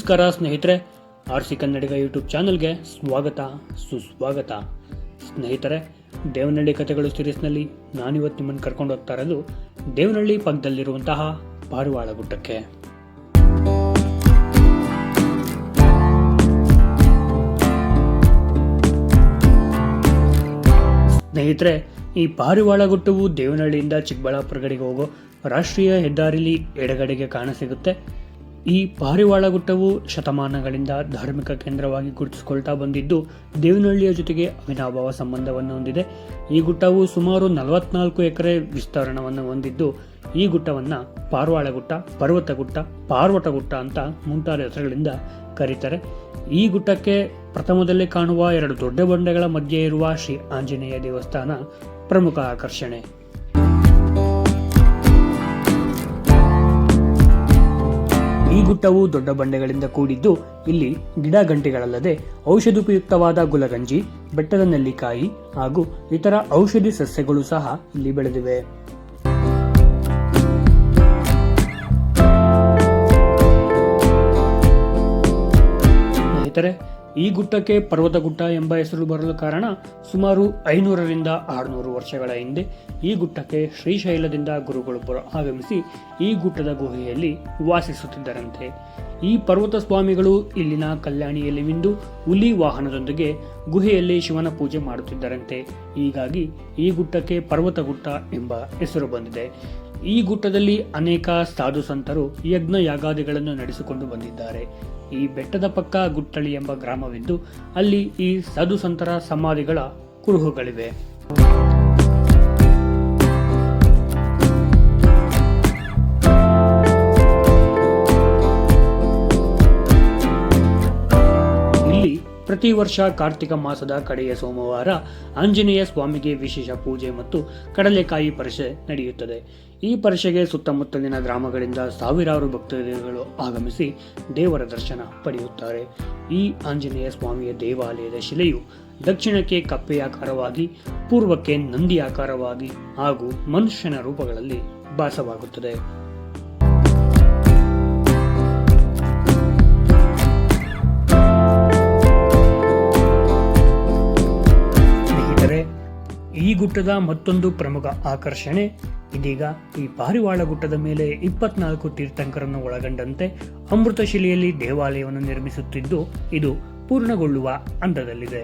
ನಮಸ್ಕಾರ ಸ್ನೇಹಿತರೆ, RC ಕನ್ನಡಿಗ YouTube ಚಾನಲ್ಗೆ ಸ್ವಾಗತ ಸುಸ್ವಾಗತ. ಸ್ನೇಹಿತರೆ, ದೇವನಹಳ್ಳಿ ಕಥೆಗಳು ಸೀರೀಸ್ನಲ್ಲಿ ನಾನಿವತ್ತು ನಿಮ್ಮನ್ನು ಕರ್ಕೊಂಡು ಹೋಗ್ತಾ ಇರೋದು ದೇವನಹಳ್ಳಿ ಪಕ್ಕದಲ್ಲಿರುವಂತಹ ಪಾರಿವಾಳ ಗುಡ್ಡಕ್ಕೆ. ಸ್ನೇಹಿತರೆ, ಈ ಪಾರಿವಾಳ ಗುಡ್ಡವು ದೇವನಹಳ್ಳಿಯಿಂದ ಚಿಕ್ಕಬಳ್ಳಾಪುರ ಕಡೆಗೆ ಹೋಗೋ ರಾಷ್ಟ್ರೀಯ ಹೆದ್ದಾರಿಲಿ ಎಡಗಡೆಗೆ ಕಾಣಸಿಗುತ್ತೆ. ಈ ಪಾರಿವಾಳ ಗುಡ್ಡವು ಶತಮಾನಗಳಿಂದ ಧಾರ್ಮಿಕ ಕೇಂದ್ರವಾಗಿ ಗುರುತಿಸಿಕೊಳ್ತಾ ಬಂದಿದ್ದು ದೇವನಹಳ್ಳಿಯ ಜೊತೆಗೆ ಅವಿನಾಭಾವ ಸಂಬಂಧವನ್ನು ಹೊಂದಿದೆ. ಈ ಗುಡ್ಡವು ಸುಮಾರು 44 ಎಕರೆ ವಿಸ್ತರಣವನ್ನು ಹೊಂದಿದ್ದು ಈ ಗುಡ್ಡವನ್ನು ಪಾರಿವಾಳ ಗುಡ್ಡ, ಪರ್ವತ ಗುಡ್ಡ, ಪಾರ್ವತ ಗುಡ್ಡ ಅಂತ ಮುಂತಾದ ಹೆಸರುಗಳಿಂದ ಕರೀತಾರೆ. ಈ ಗುಡ್ಡಕ್ಕೆ ಪ್ರಥಮದಲ್ಲಿ ಕಾಣುವ 2 ದೊಡ್ಡ ಬಂಡೆಗಳ ಮಧ್ಯೆ ಇರುವ ಶ್ರೀ ಆಂಜನೇಯ ದೇವಸ್ಥಾನ ಪ್ರಮುಖ ಆಕರ್ಷಣೆ. ಈ ಗುಡ್ಡವು ದೊಡ್ಡ ಬಂಡೆಗಳಿಂದ ಕೂಡಿದ್ದು ಇಲ್ಲಿ ಗಿಡ ಗಂಟೆಗಳಲ್ಲದೆ ಔಷಧೋಪಯುಕ್ತವಾದ ಗುಲಗಂಜಿ, ಬೆಟ್ಟದ ನೆಲ್ಲಿಕಾಯಿ ಹಾಗೂ ಇತರ ಔಷಧಿ ಸಸ್ಯಗಳು ಸಹ ಇಲ್ಲಿ ಬೆಳೆದಿವೆ. ಸ್ನೇಹಿತರೆ, ಈ ಗುಡ್ಡಕ್ಕೆ ಪರ್ವತ ಗುಡ್ಡ ಎಂಬ ಹೆಸರು ಬರಲು ಕಾರಣ ಸುಮಾರು 500ರಿಂದ 600 ವರ್ಷಗಳ ಹಿಂದೆ ಈ ಗುಡ್ಡಕ್ಕೆ ಶ್ರೀಶೈಲದಿಂದ ಗುರುಗಳೊಬ್ಬರು ಆಗಮಿಸಿ ಈ ಗುಡ್ಡದ ಗುಹೆಯಲ್ಲಿ ವಾಸಿಸುತ್ತಿದ್ದರಂತೆ. ಈ ಪರ್ವತ ಸ್ವಾಮಿಗಳು ಇಲ್ಲಿನ ಕಲ್ಯಾಣಿಯಲ್ಲಿ ಮಿಂದು ಹುಲಿ ವಾಹನದೊಂದಿಗೆ ಗುಹೆಯಲ್ಲಿ ಶಿವನ ಪೂಜೆ ಮಾಡುತ್ತಿದ್ದರಂತೆ. ಹೀಗಾಗಿ ಈ ಗುಡ್ಡಕ್ಕೆ ಪರ್ವತ ಗುಡ್ಡ ಎಂಬ ಹೆಸರು ಬಂದಿದೆ. ಈ ಗುಡ್ಡದಲ್ಲಿ ಅನೇಕ ಸಾಧು ಸಂತರು ಯಜ್ಞ ಯಾಗಾದಿಗಳನ್ನು ನಡೆಸಿಕೊಂಡು ಬಂದಿದ್ದಾರೆ. ಈ ಬೆಟ್ಟದ ಪಕ್ಕ ಗುಟ್ಟಳಿ ಎಂಬ ಗ್ರಾಮವಿದ್ದು ಅಲ್ಲಿ ಈ ಸಾಧು ಸಂತರ ಸಮಾಧಿಗಳ ಕುರುಹುಗಳಿವೆ. ಇಲ್ಲಿ ಪ್ರತಿ ವರ್ಷ ಕಾರ್ತಿಕ ಮಾಸದ ಕಡೆಯ ಸೋಮವಾರ ಆಂಜನೇಯ ಸ್ವಾಮಿಗೆ ವಿಶೇಷ ಪೂಜೆ ಮತ್ತು ಕಡಲೆಕಾಯಿ ಪರಿಷೆ ನಡೆಯುತ್ತದೆ. ಈ ಪರಿಷೆಗೆ ಸುತ್ತಮುತ್ತಲಿನ ಗ್ರಾಮಗಳಿಂದ ಸಾವಿರಾರು ಭಕ್ತಾದಿಗಳು ಆಗಮಿಸಿ ದೇವರ ದರ್ಶನ ಪಡೆಯುತ್ತಾರೆ. ಈ ಆಂಜನೇಯ ಸ್ವಾಮಿಯ ದೇವಾಲಯದ ಶಿಲೆಯು ದಕ್ಷಿಣಕ್ಕೆ ಕಪ್ಪೆಯಾಕಾರವಾಗಿ, ಪೂರ್ವಕ್ಕೆ ನಂದಿ ಆಕಾರವಾಗಿ ಹಾಗೂ ಮನುಷ್ಯನ ರೂಪಗಳಲ್ಲಿ ಭಾಸವಾಗುತ್ತದೆ. ಈ ಗುಡ್ಡದ ಮತ್ತೊಂದು ಪ್ರಮುಖ ಆಕರ್ಷಣೆ ಇದೀಗ ಈ ಪಾರಿವಾಳ ಗುಡ್ಡದ ಮೇಲೆ 24 ತೀರ್ಥಂಕರನ್ನು ಒಳಗೊಂಡಂತೆ ಅಮೃತ ಶಿಲೆಯಲ್ಲಿ ದೇವಾಲಯವನ್ನು ನಿರ್ಮಿಸುತ್ತಿದ್ದು ಇದು ಪೂರ್ಣಗೊಳ್ಳುವ ಹಂತದಲ್ಲಿದೆ.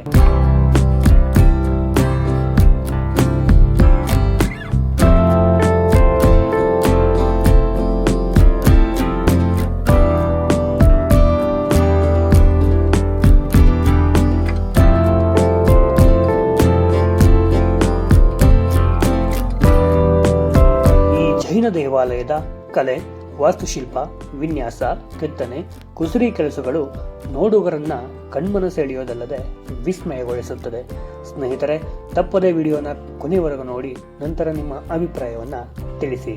ಜೈನ ದೇವಾಲಯದ ಕಲೆ, ವಾಸ್ತುಶಿಲ್ಪ, ವಿನ್ಯಾಸ, ಕೆತ್ತನೆ, ಕುಸುರಿ ಕೆಲಸಗಳು ನೋಡುಗರನ್ನ ಕಣ್ಮನ ಸೆಳೆಯೋದಲ್ಲದೆ ವಿಸ್ಮಯಗೊಳಿಸುತ್ತದೆ. ಸ್ನೇಹಿತರೆ, ತಪ್ಪದೇ ವಿಡಿಯೋನ ಕೊನೆವರೆಗೂ ನೋಡಿ ನಂತರ ನಿಮ್ಮ ಅಭಿಪ್ರಾಯವನ್ನ ತಿಳಿಸಿ.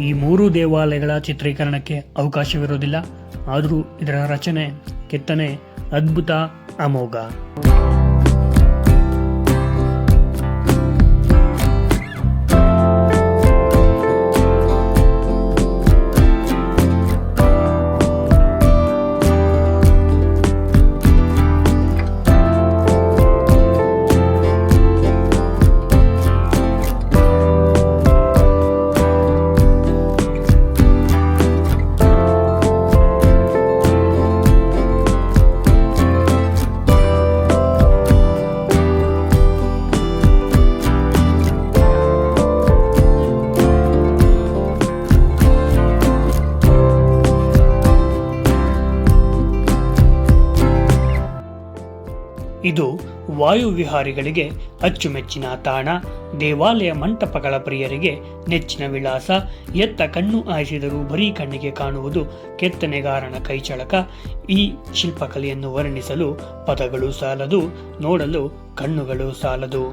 ಈ 3 ದೇವಾಲಯಗಳ ಚಿತ್ರೀಕರಣಕ್ಕೆ ಅವಕಾಶವಿರುವುದಿಲ್ಲ. ಆದರೂ ಇದರ ರಚನೆ, ಕೆತ್ತನೆ ಅದ್ಭುತ, ಅಮೋಘ. ಇದು ವಾಯುವಿಹಾರಿಗಳಿಗೆ ಅಚ್ಚುಮೆಚ್ಚಿನ ತಾಣ, ದೇವಾಲಯ ಮಂಟಪಗಳ ಪ್ರಿಯರಿಗೆ ನೆಚ್ಚಿನ ವಿಳಾಸ. ಎತ್ತ ಕಣ್ಣು ಹಾಯಿಸಿದರೂ ಬರೀ ಕಣ್ಣಿಗೆ ಕಾಣುವುದು ಕೆತ್ತನೆಗಾರನ ಕೈಚಳಕ. ಈ ಶಿಲ್ಪಕಲೆಯನ್ನು ವರ್ಣಿಸಲು ಪದಗಳು ಸಾಲದು, ನೋಡಲು ಕಣ್ಣುಗಳು ಸಾಲದು.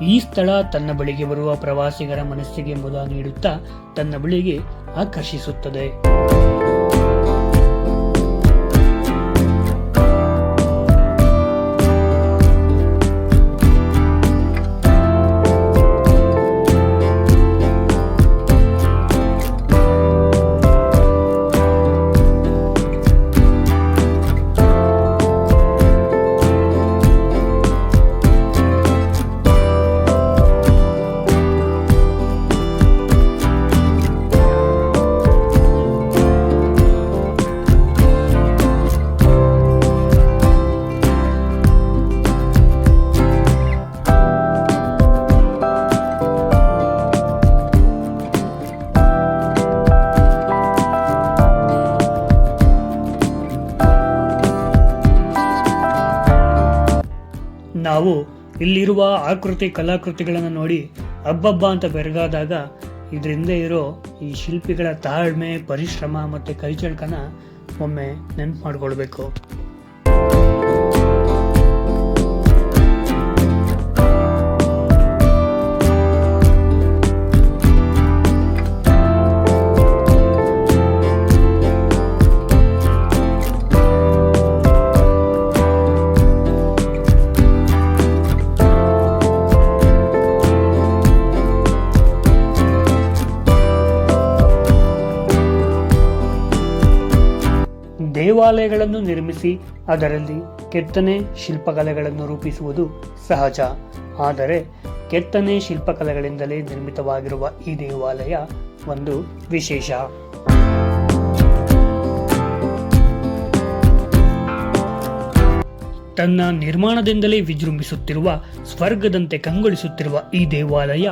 ಈ ಸ್ಥಳ ತನ್ನ ಬಳಿಗೆ ಬರುವ ಪ್ರವಾಸಿಗರ ಮನಸ್ಸಿಗೆ ಮುದ ನೀಡುತ್ತಾ ತನ್ನ ಬಳಿಗೆ ಆಕರ್ಷಿಸುತ್ತದೆ. ನಾವು ಇಲ್ಲಿರುವ ಆಕೃತಿ ಕಲಾಕೃತಿಗಳನ್ನು ನೋಡಿ ಹಬ್ಬಬ್ಬ ಅಂತ ಬೆರಗಾದಾಗ ಇದರಿಂದ ಇರೋ ಈ ಶಿಲ್ಪಿಗಳ ತಾಳ್ಮೆ, ಪರಿಶ್ರಮ ಮತ್ತು ಕೈಚಳಕನ ಒಮ್ಮೆ ನೆನಪು ಮಾಡಿಕೊಳ್ಬೇಕು. ದೇವಾಲಯಗಳನ್ನು ನಿರ್ಮಿಸಿ ಅದರಲ್ಲಿ ಕೆತ್ತನೆ ಶಿಲ್ಪಕಲೆಗಳನ್ನು ರೂಪಿಸುವುದು ಸಹಜ. ಆದರೆ ಕೆತ್ತನೆ ಶಿಲ್ಪಕಲೆಗಳಿಂದಲೇ ನಿರ್ಮಿತವಾಗಿರುವ ಈ ದೇವಾಲಯ ಒಂದು ವಿಶೇಷ. ತನ್ನ ನಿರ್ಮಾಣದಿಂದಲೇ ವಿಜೃಂಭಿಸುತ್ತಿರುವ, ಸ್ವರ್ಗದಂತೆ ಕಂಗೊಳಿಸುತ್ತಿರುವ ಈ ದೇವಾಲಯ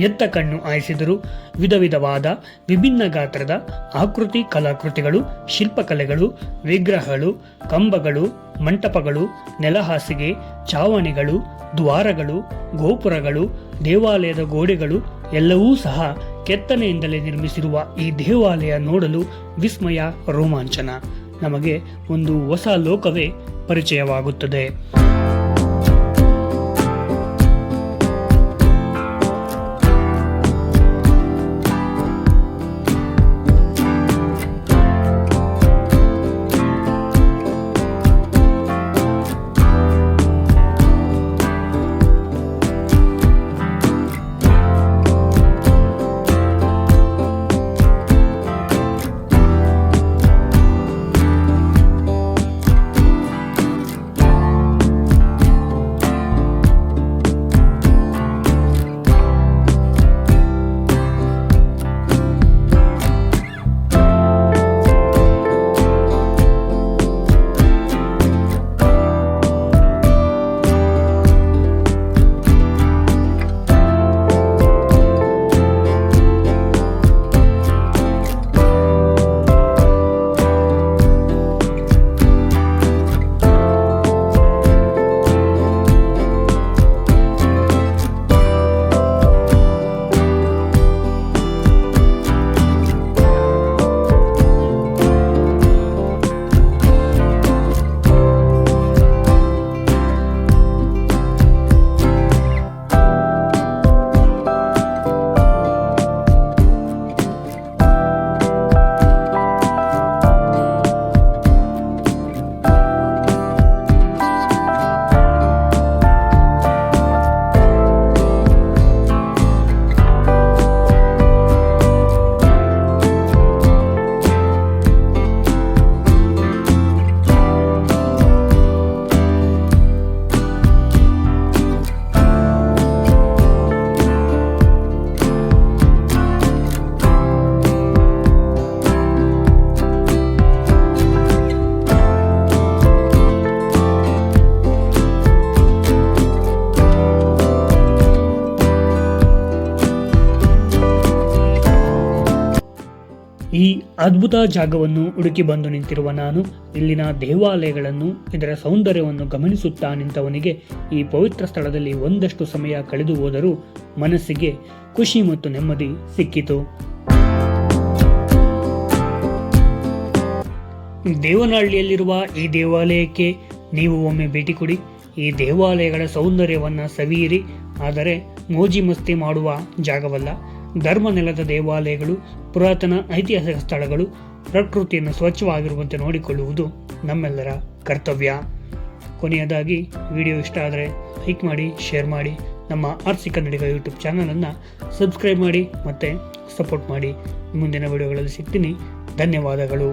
ಎತ್ತ ಕಣ್ಣು ಹಾಯಿಸಿದರೂ ವಿಧ ವಿಧವಾದ ವಿಭಿನ್ನ ಗಾತ್ರದ ಆಕೃತಿ ಕಲಾಕೃತಿಗಳು, ಶಿಲ್ಪಕಲೆಗಳು, ವಿಗ್ರಹಗಳು, ಕಂಬಗಳು, ಮಂಟಪಗಳು, ನೆಲಹಾಸಿಗೆ, ಚಾವಣಿಗಳು, ದ್ವಾರಗಳು, ಗೋಪುರಗಳು, ದೇವಾಲಯದ ಗೋಡೆಗಳು ಎಲ್ಲವೂ ಸಹ ಕೆತ್ತನೆಯಿಂದಲೇ ನಿರ್ಮಿಸಿರುವ ಈ ದೇವಾಲಯ ನೋಡಲು ವಿಸ್ಮಯ, ರೋಮಾಂಚನ. ನಮಗೆ ಒಂದು ಹೊಸ ಲೋಕವೇ ಪರಿಚಯವಾಗುತ್ತದೆ. ಈ ಅದ್ಭುತ ಜಾಗವನ್ನು ಹುಡುಕಿ ಬಂದು ನಿಂತಿರುವ ನಾನು ಇಲ್ಲಿನ ದೇವಾಲಯಗಳನ್ನು, ಇದರ ಸೌಂದರ್ಯವನ್ನು ಗಮನಿಸುತ್ತಾ ನಿಂತವನಿಗೆ ಈ ಪವಿತ್ರ ಸ್ಥಳದಲ್ಲಿ ಒಂದಷ್ಟು ಸಮಯ ಕಳೆದು ಹೋದರೂ ಮನಸ್ಸಿಗೆ ಖುಷಿ ಮತ್ತು ನೆಮ್ಮದಿ ಸಿಕ್ಕಿತು. ದೇವನಹಳ್ಳಿಯಲ್ಲಿರುವ ಈ ದೇವಾಲಯಕ್ಕೆ ನೀವು ಒಮ್ಮೆ ಭೇಟಿ ಕೊಡಿ. ಈ ದೇವಾಲಯಗಳ ಸೌಂದರ್ಯವನ್ನು ಸವಿಯಿರಿ. ಆದರೆ ಮೋಜಿ ಮಸ್ತಿ ಮಾಡುವ ಜಾಗವಲ್ಲ. ಧರ್ಮ ನೆಲದ ದೇವಾಲಯಗಳು, ಪುರಾತನ ಐತಿಹಾಸಿಕ ಸ್ಥಳಗಳು, ಪ್ರಕೃತಿಯನ್ನು ಸ್ವಚ್ಛವಾಗಿರುವಂತೆ ನೋಡಿಕೊಳ್ಳುವುದು ನಮ್ಮೆಲ್ಲರ ಕರ್ತವ್ಯ. ಕೊನೆಯದಾಗಿ ವಿಡಿಯೋ ಇಷ್ಟ ಆದರೆ ಲೈಕ್ ಮಾಡಿ, ಶೇರ್ ಮಾಡಿ, ನಮ್ಮ ಆರ್ಸಿ ಕನ್ನಡಿಗ ಯೂಟ್ಯೂಬ್ ಚಾನಲನ್ನು ಸಬ್ಸ್ಕ್ರೈಬ್ ಮಾಡಿ ಮತ್ತು ಸಪೋರ್ಟ್ ಮಾಡಿ. ಮುಂದಿನ ವಿಡಿಯೋಗಳಲ್ಲಿ ಸಿಗ್ತೀನಿ. ಧನ್ಯವಾದಗಳು.